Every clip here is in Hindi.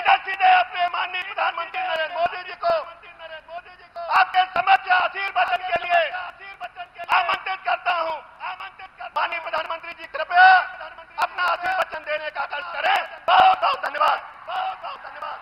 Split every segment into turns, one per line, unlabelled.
सीधे सीधे अपने माननीय प्रधानमंत्री नरेंद्र मोदी जी को आपके समक्ष आशीर्वचन के लिए आमंत्रित करता हूं। माननीय प्रधानमंत्री जी कृपया अपना आशीर्वचन देने का कष्ट करें। बहुत बहुत धन्यवाद। बहुत बहुत धन्यवाद।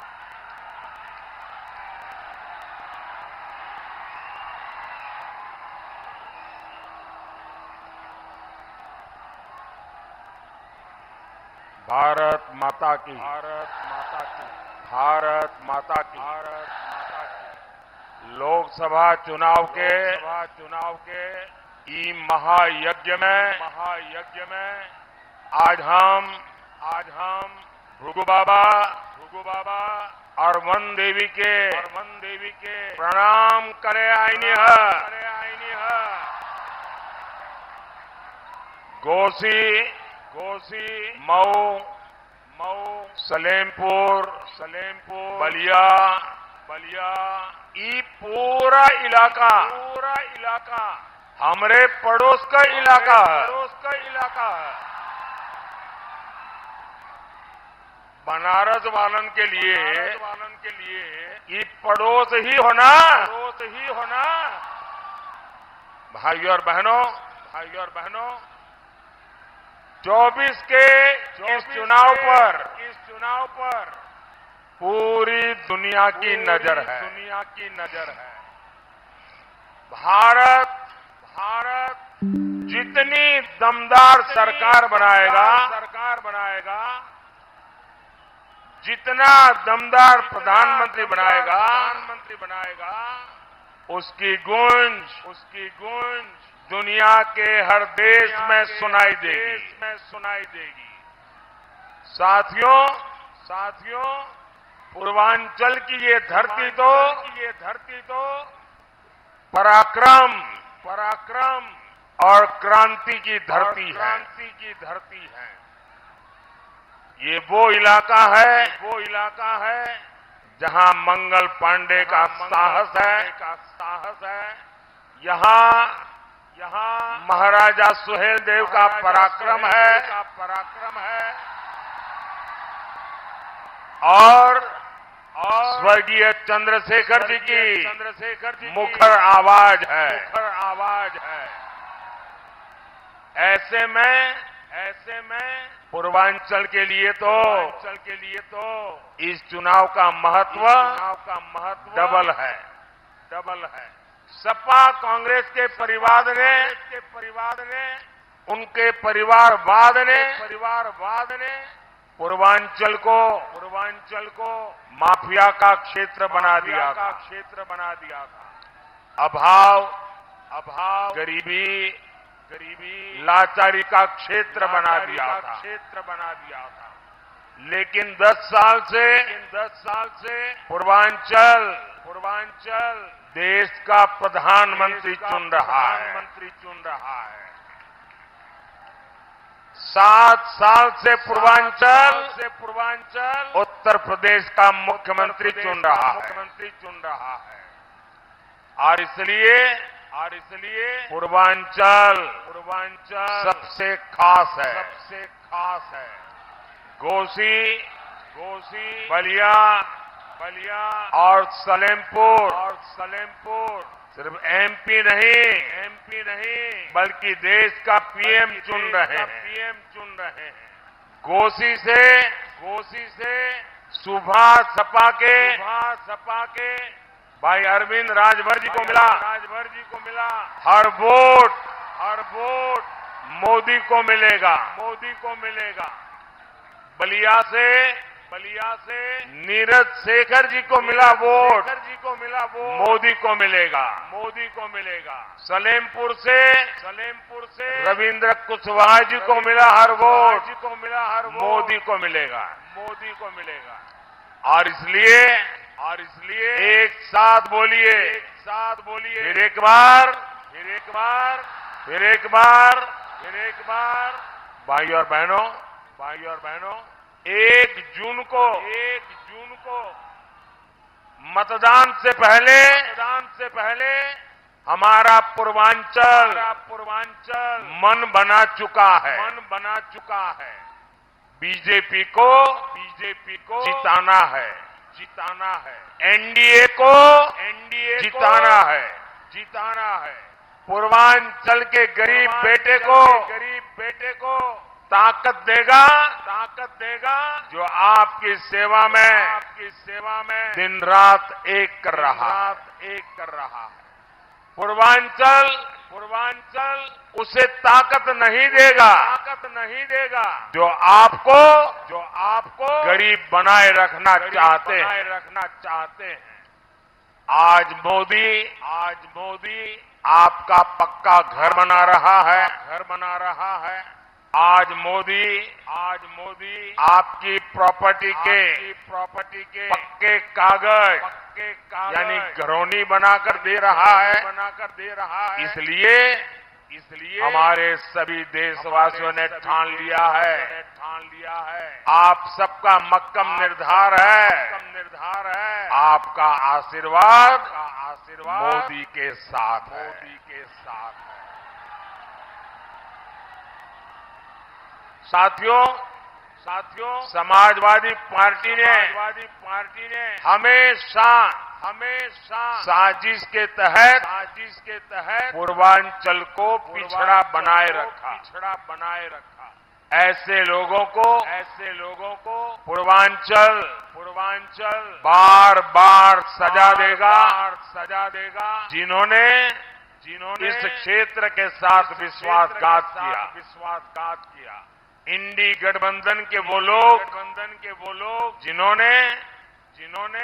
भारत माता की, भारत माता की, भारत माता की, भारत माता की। लोकसभा चुनाव के ई महायज्ञ में आज हम भृगु बाबा और वन देवी के प्रणाम करे आईनी है। घोसी, मऊ, सलेमपुर, बलिया, ई पूरा इलाका हमरे पड़ोस का इलाका है। बनारस वालन के लिए ये पड़ोस ही होना। भाइयों और बहनों 24 के इस चुनाव पर पूरी दुनिया की नजर है। भारत जितनी दमदार सरकार बनाएगा, जितना दमदार प्रधानमंत्री बनाएगा, उसकी गूंज दुनिया के हर देश में सुनाई देगी। साथियों, पूर्वांचल की ये धरती तो पराक्रम और क्रांति की धरती है। ये वो इलाका है जहां मंगल पांडे का साहस है। यहाँ महाराजा सुहेल देव का पराक्रम है और स्वर्गीय चंद्रशेखर जी की मुखर आवाज है। ऐसे में पूर्वांचल के लिए तो इस चुनाव का महत्व डबल है। सपा कांग्रेस के परिवार ने उनके परिवारवाद ने पूर्वांचल को माफिया का क्षेत्र बना दिया था। अभाव गरीबी लाचारी का क्षेत्र बना दिया था। लेकिन 10 साल से पूर्वांचल देश का प्रधानमंत्री चुन रहा है। 7 साल से पूर्वांचल उत्तर प्रदेश का मुख्यमंत्री चुन रहा है। और इसलिए पूर्वांचल सबसे खास है। घोसी, बलिया और सलेमपुर सिर्फ एमपी नहीं बल्कि देश का पीएम चुन रहे हैं। घोसी से सुभाष सपा के भाई अरविंद राजभर जी को मिला। हर वोट मोदी को मिलेगा। बलिया से नीरज शेखर जी को मिला वोट, मोदी को मिलेगा। सलेमपुर से रविंद्र कुशवाहा जी को मिला हर वोट, मोदी को मिलेगा। और इसलिए एक साथ बोलिए, फिर एक बार भाइयों और बहनों 1 जून को मतदान से पहले हमारा पूर्वांचल मन बना चुका है। बीजेपी को बीजेपी को जिताना है, जिताना है। एनडीए को जिताना है, जिताना है। पूर्वांचल के गरीब बेटे को ताकत देगा जो आपकी सेवा में दिन रात एक कर रहा है। पूर्वांचल उसे ताकत नहीं देगा जो आपको गरीब बनाए रखना चाहते हैं। आज मोदी आपका पक्का घर बना रहा है। आज मोदी आपकी प्रॉपर्टी के पक्के कागज यानी घरौनी बनाकर दे रहा है। इसलिए हमारे सभी देशवासियों ने ठान लिया है, आप सबका मक्कम निर्धार है, आपका आशीर्वाद मोदी के साथ है। साथियों, समाजवादी पार्टी ने हमेशा साजिश के तहत पूर्वांचल को पिछड़ा बनाए रखा। ऐसे लोगों को पूर्वांचल बार बार सजा देगा जिन्होंने इस क्षेत्र के साथ विश्वासघात किया। इंडी गठबंधन के वो लोग जिन्होंने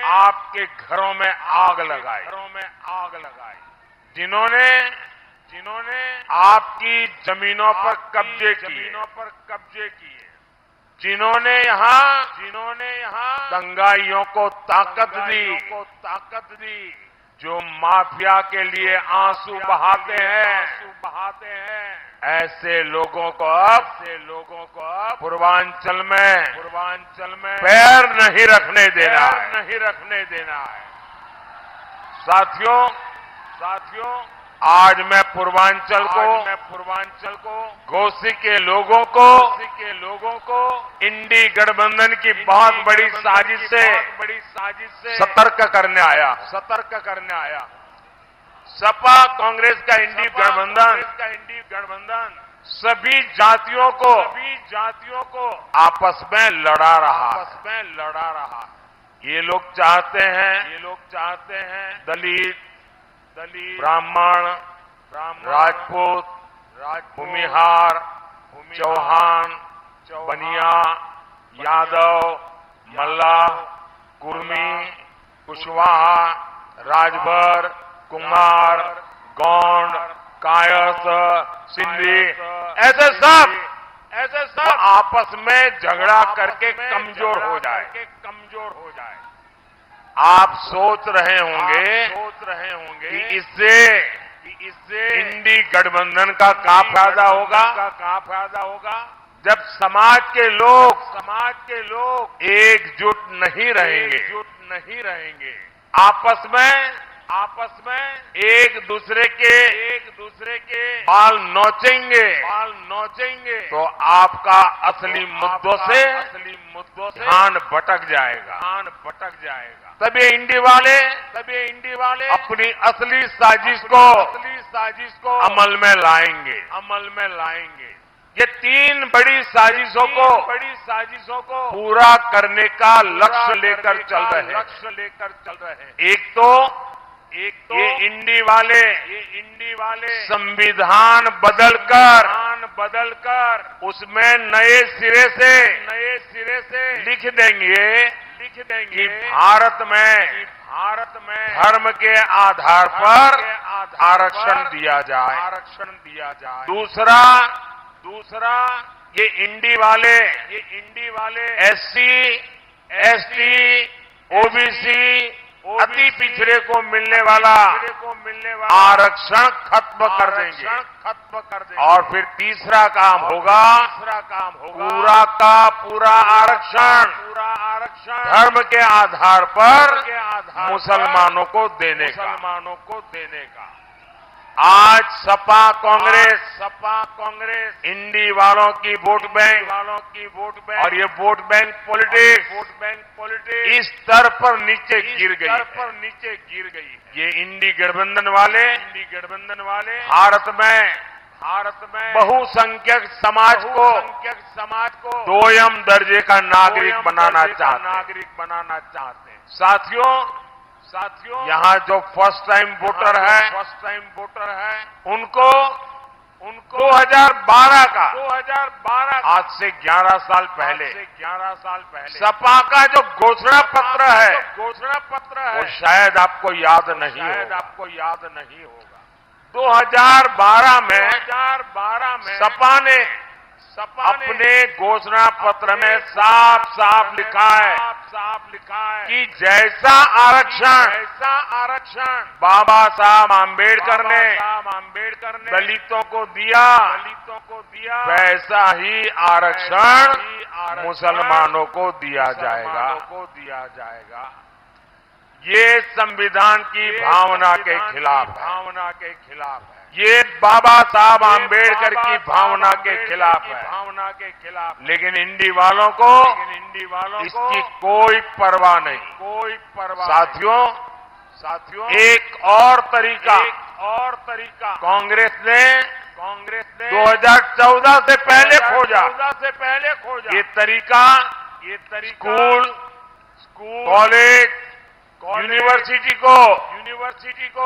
आपके घरों में आग लगाई, जिन्होंने आपकी जमीनों पर कब्जे किए, जिन्होंने यहाँ दंगाइयों को ताकत दी, जो माफिया के लिए आंसू बहाते हैं, ऐसे लोगों को अब पूर्वांचल में पैर नहीं रखने देना है। साथियों, आज मैं पूर्वांचल को घोसी के लोगों को इंडी गठबंधन की बहुत बड़ी साजिश से सतर्क करने आया। सपा कांग्रेस का इंडी गठबंधन सभी जातियों को आपस में लड़ा रहा। ये लोग चाहते हैं दलित, ब्राह्मण, राजपूत, भूमिहार, चौहान, बनिया, यादव, मल्लाह, कुर्मी, कुशवाहा, राजभर, कुमार, गौंड, कायस्थ, सिंधी, ऐसे सब आपस में झगड़ा करके कमजोर हो जाए। आप सोच रहे होंगे कि इससे इंडी गठबंधन का क्या फायदा होगा जब समाज के लोग एकजुट नहीं रहेंगे, आपस में एक दूसरे के बाल नोचेंगे, तो आपका असली मुद्दों से ध्यान भटक जाएगा। तब ये इंडी वाले अपनी असली साजिश को अमल में लाएंगे। ये तीन बड़ी साजिशों को पूरा करने का लक्ष्य लेकर चल रहे हैं। एक तो ये इंडी वाले संविधान बदलकर उसमें नए सिरे से लिख देंगे कि भारत में धर्म के आधार पर आरक्षण दिया जाए। दूसरा ये इंडी वाले SC, ST, OBC अति पिछड़े को मिलने वाला आरक्षण खत्म कर देंगे। और फिर तीसरा काम होगा पूरा का पूरा आरक्षण धर्म के आधार पर मुसलमानों को देने का। आज सपा कांग्रेस इंडी वालों की वोट बैंक और ये वोट बैंक पॉलिटिक्स इस स्तर पर नीचे गिर गई है। ये इंडी गठबंधन वाले भारत में बहुसंख्यक समाज को दोयम दर्जे का नागरिक बनाना चाहते हैं। साथियों यहाँ जो फर्स्ट टाइम वोटर है उनको 2012 का आज से 11 साल पहले सपा का जो घोषणा पत्र है वो शायद आपको याद नहीं होगा। 2012 में सपा ने अपने घोषणा पत्र में साफ लिखा है कि जैसा आरक्षण बाबा साहब आम्बेडकर ने दलितों को दिया वैसा ही आरक्षण मुसलमानों को दिया जाएगा। ये संविधान की भावना के खिलाफ है। ये बाबा साहब आम्बेडकर की भावना के खिलाफ है। लेकिन इंडी वालों को इसकी कोई परवाह नहीं। साथियों एक और तरीका कांग्रेस ने 2014 से पहले खोजा। ये तरीका स्कूल कॉलेज यूनिवर्सिटी को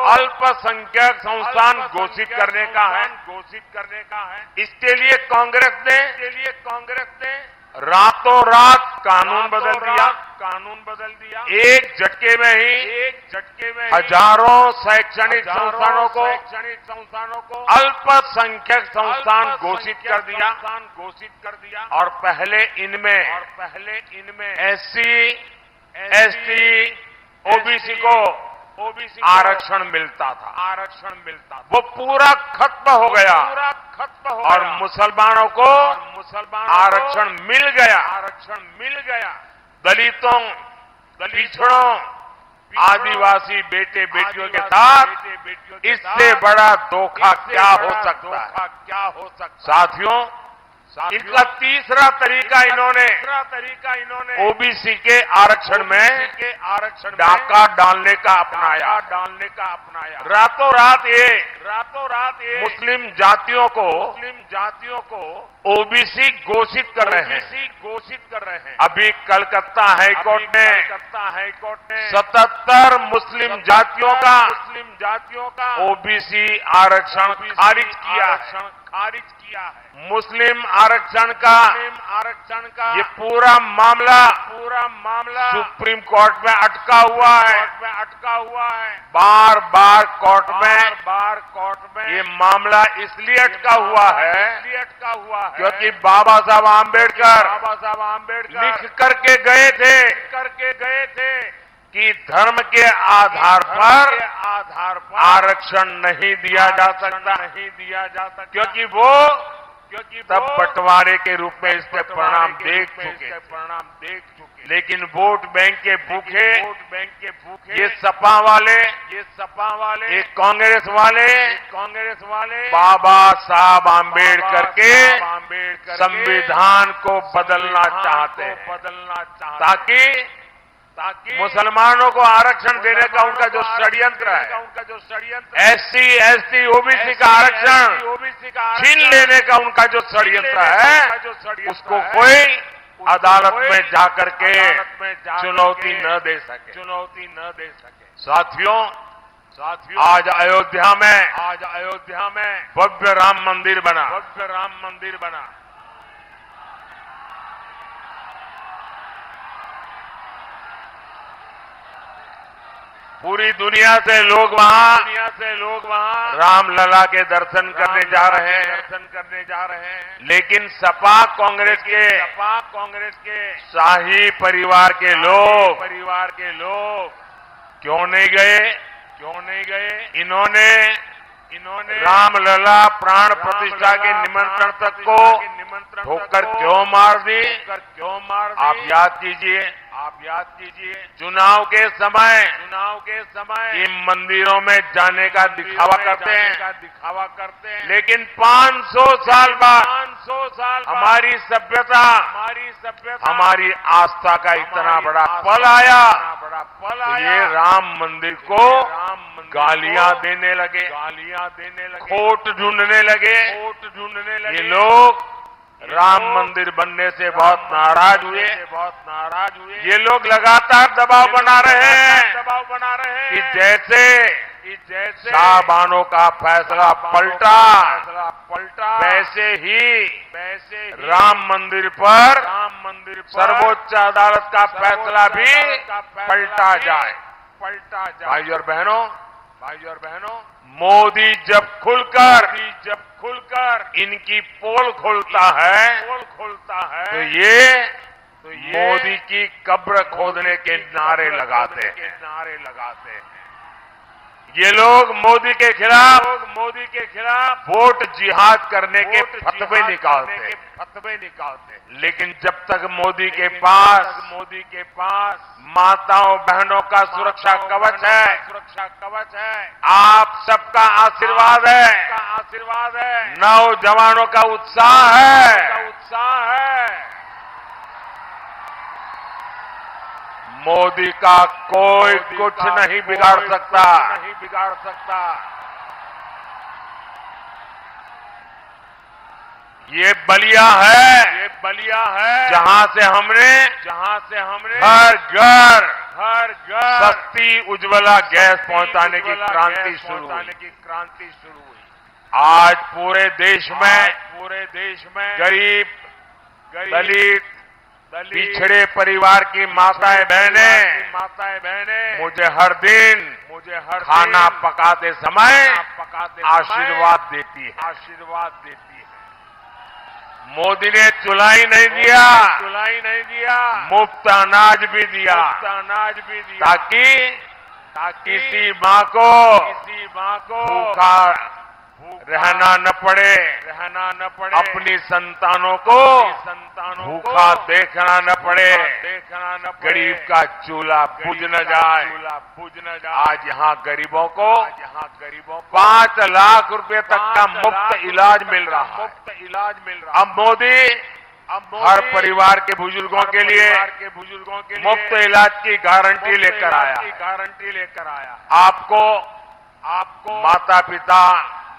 अल्पसंख्यक संस्थान घोषित करने का है। इसके लिए कांग्रेस ने रातों रात कानून बदल दिया। एक झटके में ही हजारों शैक्षणिक संस्थानों को अल्पसंख्यक संस्थान घोषित कर दिया। और पहले इनमें SC ST ओबीसी को आरक्षण मिलता था। वो पूरा खत्म हो गया और मुसलमानों को आरक्षण मिल गया। दलितों पिछड़ों आदिवासी बेटे बेटियों के साथ इससे बड़ा धोखा क्या हो सकता है। साथियों इनका तीसरा तरीका इन्होंने ओबीसी के आरक्षण में डाका डालने का अपनाया। रातों रात ये मुस्लिम जातियों को ओबीसी घोषित कर रहे हैं। अभी कलकत्ता हाईकोर्ट ने 77 मुस्लिम जातियों का ओबीसी आरक्षण खारिज किया है। मुस्लिम आरक्षण का ये पूरा मामला सुप्रीम कोर्ट में अटका हुआ है। बार कोर्ट में ये मामला इसलिए अटका हुआ है क्योंकि बाबा साहब आम्बेडकर लिख करके गए थे कि धर्म के आधार पर आरक्षण नहीं दिया जा सकता क्योंकि वो तब बंटवारे के रूप में इसके परिणाम देख चुके। लेकिन वोट बैंक के भूखे ये सपा वाले ये कांग्रेस वाले बाबा साहब आम्बेडकर के संविधान को बदलना चाहते हैं ताकि मुसलमानों को आरक्षण देने का उनका जो षड्यंत्र है SC ST ओबीसी का आरक्षण छीन लेने का उनका जो षड्यंत्र है उसको कोई अदालत में जाकर के चुनौती न दे सके। साथियों आज अयोध्या में भव्य राम मंदिर बना। पूरी दुनिया से लोग वहाँ रामलला के दर्शन करने जा रहे हैं। लेकिन सपा कांग्रेस के शाही परिवार के लोग क्यों नहीं गए? इन्होंने रामलला प्राण प्रतिष्ठा के निमंत्रण तक को ठोकर क्यों मार दी? आप याद कीजिए आप याद कीजिए, चुनाव के समय ये मंदिरों में जाने का दिखावा करते हैं, लेकिन 500 साल बाद हमारी सभ्यता, हमारी आस्था का इतना बड़ा पल आया, तो ये राम मंदिर को गालियां देने लगे, खोट ढूंढने लगे। ये लोग राम मंदिर बनने से बहुत नाराज हुए। ये लोग लगातार दबाव बना रहे हैं कि जैसे शाहबानों का फैसला पलटा, वैसे ही राम मंदिर पर सर्वोच्च अदालत का फैसला भी पलटा जाए। भाई और बहनों, मोदी जब खुलकर इनकी पोल खोलता है, तो ये मोदी की कब्र खोदने के नारे लगाते हैं। ये लोग मोदी के खिलाफ वोट जिहाद करने के फतवे निकालते, लेकिन जब तक मोदी के पास माताओं बहनों का सुरक्षा कवच है, आप सबका आशीर्वाद है, नौजवानों का उत्साह है, मोदी का कोई कुछ नहीं बिगाड़ सकता। ये बलिया है जहां से हमने हर घर सस्ती उज्ज्वला गैस पहुंचाने की क्रांति शुरू हुई। आज पूरे देश में गरीब, दलित, पिछड़े परिवार की माताएं बहनें मुझे हर दिन खाना पकाते समय आशीर्वाद देती है। मोदी ने चुला ही नहीं दिया, मुफ्त अनाज भी दिया, ताकि किसी मां को भूखा रहना न पड़े, अपनी संतानों को भूखा देखना न पड़े, गरीब का चूल्हा बुझ न जाए। आज यहाँ गरीबों को 5 लाख रुपए तक का मुफ्त इलाज मिल रहा है। अब मोदी हर परिवार के बुजुर्गों के लिए मुफ्त इलाज की गारंटी लेकर आया। आपको माता पिता,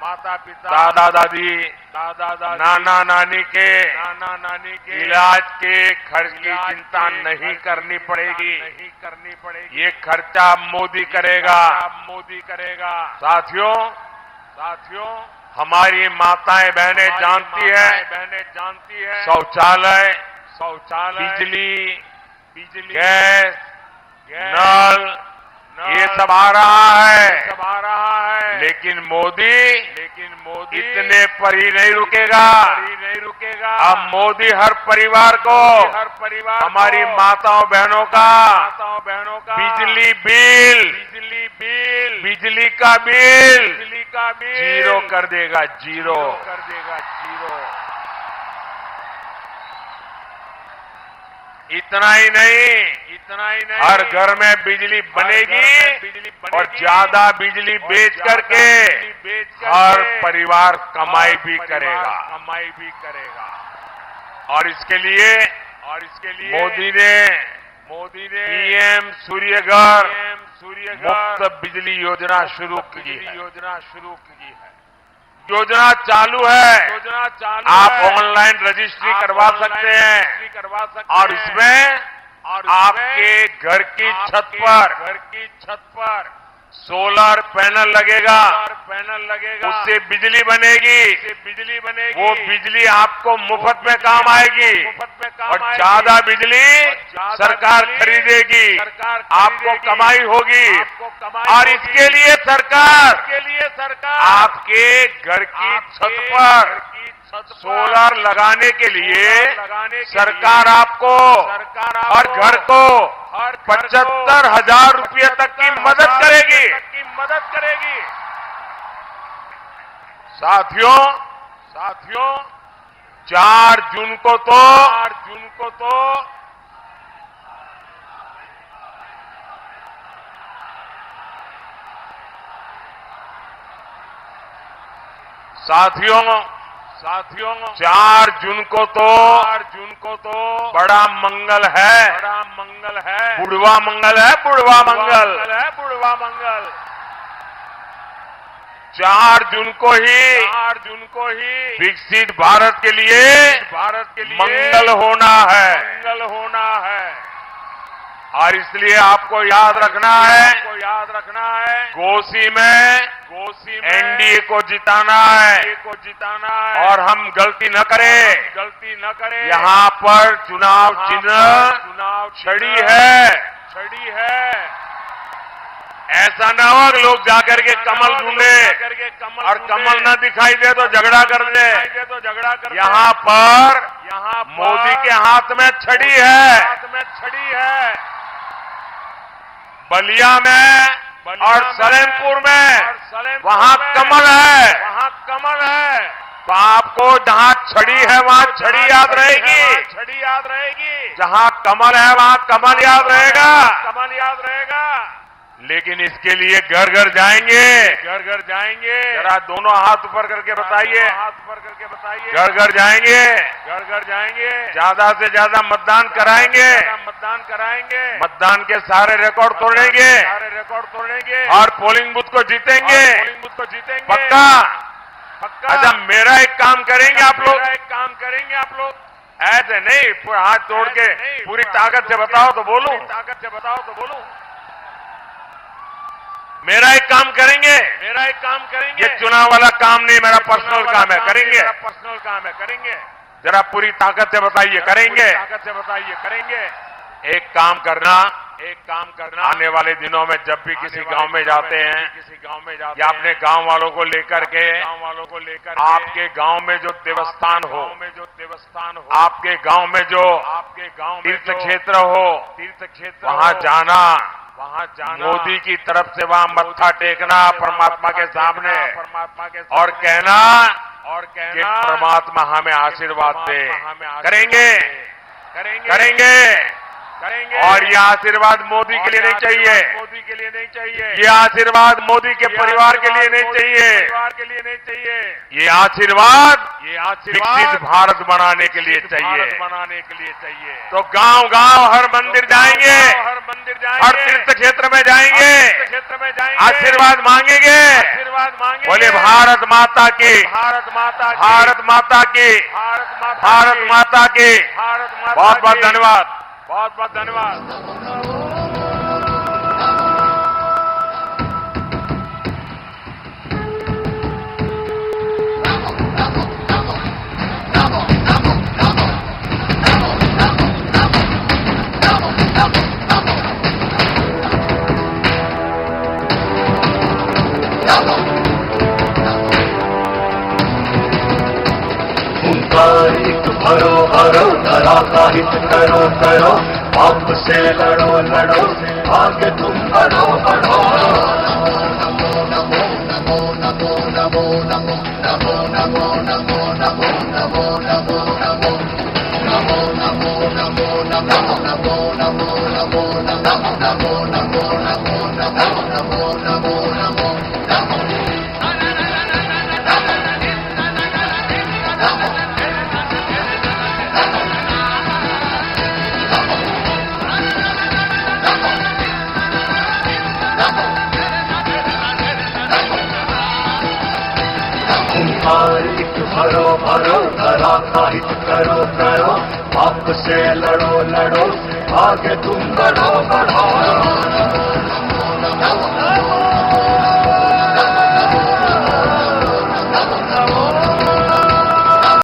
दादा दादी, नाना नानी के इलाज के खर्च की चिंता नहीं करनी पड़ेगी। ये खर्चा मोदी करेगा। साथियों, हमारी माताएं बहनें जानती है शौचालय, बिजली, गैस, नल, ये सब आ रहा है, लेकिन मोदी इतने पर ही नहीं रुकेगा। अब मोदी हर परिवार को, हमारी माताओं बहनों का बिजली का बिल जीरो कर देगा, जीरो। इतना ही नहीं, हर घर में बिजली बनेगी और ज्यादा बिजली बेच करके हर परिवार कमाई भी करेगा। और इसके लिए मोदी ने पीएम सूर्यघर मुफ्त बिजली योजना शुरू की है। योजना चालू है, आप ऑनलाइन रजिस्ट्री करवा सकते हैं और इसमें आपके घर की छत पर सोलर पैनल लगेगा, उससे बिजली बनेगी, वो बिजली आपको मुफ्त में काम आएगी और ज्यादा बिजली सरकार खरीदेगी, आपको कमाई होगी। और इसके लिए सरकार आपके घर की छत पर सोलर लगाने के लिए सरकार आपको हर घर को 75,000 रुपये तक की मदद करेगी। साथियों, 4 जून को तो साथियों 4 जून को तो बड़ा मंगल है, बुढ़वा मंगल है, बुढ़वा मंगल। 4 जून को ही विकसित भारत के लिए मंगल होना है। और इसलिए आपको याद रखना है घोसी में एनडीए को जिताना है और हम गलती न करें। यहाँ पर चुनाव चिन्ह छड़ी है। ऐसा ना हो कि लोग जाकर के कमल ढूंढे और कमल न दिखाई दे तो झगड़ा कर दे। यहाँ पर मोदी के हाथ में छड़ी है। बलिया में और सलेमपुर में वहाँ कमल है। तो आपको जहाँ छड़ी है वहाँ छड़ी याद रहेगी, जहाँ कमल है वहाँ कमल याद रहेगा। लेकिन इसके लिए घर घर जाएंगे। जरा दोनों हाथ ऊपर करके बताइए, घर घर जाएंगे, ज्यादा से ज्यादा मतदान कराएंगे, मतदान के सारे रिकॉर्ड तोड़ेंगे और पोलिंग बूथ को जीतेंगे। पक्का? अच्छा, मेरा एक काम करेंगे आप लोग, ऐसे नहीं हाथ तोड़ के पूरी ताकत से बताओ तो बोलूं। मेरा एक काम करेंगे। ये चुनाव वाला काम नहीं, मेरा पर्सनल काम है, करेंगे। जरा पूरी ताकत से बताइए, करेंगे। एक काम करना, आने वाले दिनों में जब भी किसी गांव में जाते हैं या अपने गांव वालों को लेकर के आपके गांव में जो देवस्थान हो, आपके गांव में जो तीर्थ क्षेत्र हो, वहां जाना, मोदी की तरफ से वहां मत्था टेकना परमात्मा के सामने और कहना कि परमात्मा हमें आशीर्वाद दे। करेंगे। और ये आशीर्वाद मोदी के लिए नहीं चाहिए, ये आशीर्वाद मोदी के परिवार के लिए नहीं चाहिए, ये आशीर्वाद विकसित भारत बनाने के लिए चाहिए। तो गांव हर मंदिर जाएंगे, हर तीर्थ क्षेत्र में जाएंगे, आशीर्वाद मांगेंगे। बोले भारत माता की, भारत माता की। बहुत बहुत धन्यवाद।
एक भरो धरा का हित करो, पाप से लड़ो, आगे तुम बढ़ो। एक भरो धरा का हित करो, पाप से लड़ो, आगे तुम बढ़ो।